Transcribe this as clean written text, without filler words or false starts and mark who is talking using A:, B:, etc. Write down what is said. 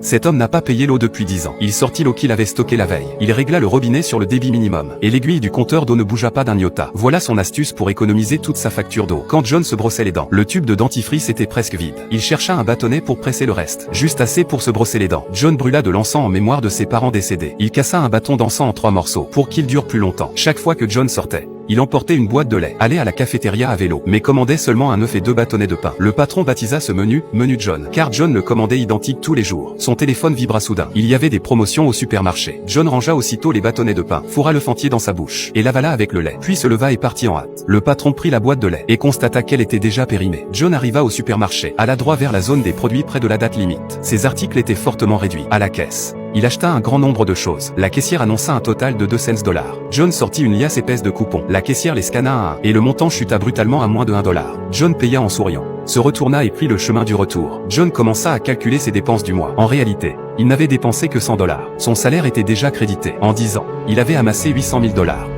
A: Cet homme n'a pas payé l'eau depuis 10 ans. Il sortit l'eau qu'il avait stockée la veille. Il régla le robinet sur le débit minimum. Et l'aiguille du compteur d'eau ne bougea pas d'un iota. Voilà son astuce pour économiser toute sa facture d'eau. Quand John se brossait les dents, le tube de dentifrice était presque vide. Il chercha un bâtonnet pour presser le reste. Juste assez pour se brosser les dents. John brûla de l'encens en mémoire de ses parents décédés. Il cassa un bâton d'encens en 3 morceaux pour qu'il dure plus longtemps. Chaque fois que John sortait, il emportait une boîte de lait, allait à la cafétéria à vélo, mais commandait seulement un œuf et 2 bâtonnets de pain. Le patron baptisa ce menu « Menu John », car John le commandait identique tous les jours. Son téléphone vibra soudain. Il y avait des promotions au supermarché. John rangea aussitôt les bâtonnets de pain, fourra le fentier dans sa bouche, et l'avala avec le lait, puis se leva et partit en hâte. Le patron prit la boîte de lait, et constata qu'elle était déjà périmée. John arriva au supermarché, alla droit vers la zone des produits près de la date limite. Ces articles étaient fortement réduits. À la caisse, il acheta un grand nombre de choses. La caissière annonça un total de 2 cents $. John sortit une liasse épaisse de coupons. La caissière les scanna à un, et le montant chuta brutalement à moins de $1. John paya en souriant, se retourna et prit le chemin du retour. John commença à calculer ses dépenses du mois. En réalité, il n'avait dépensé que $100. Son salaire était déjà crédité. En 10 ans, il avait amassé $800 000.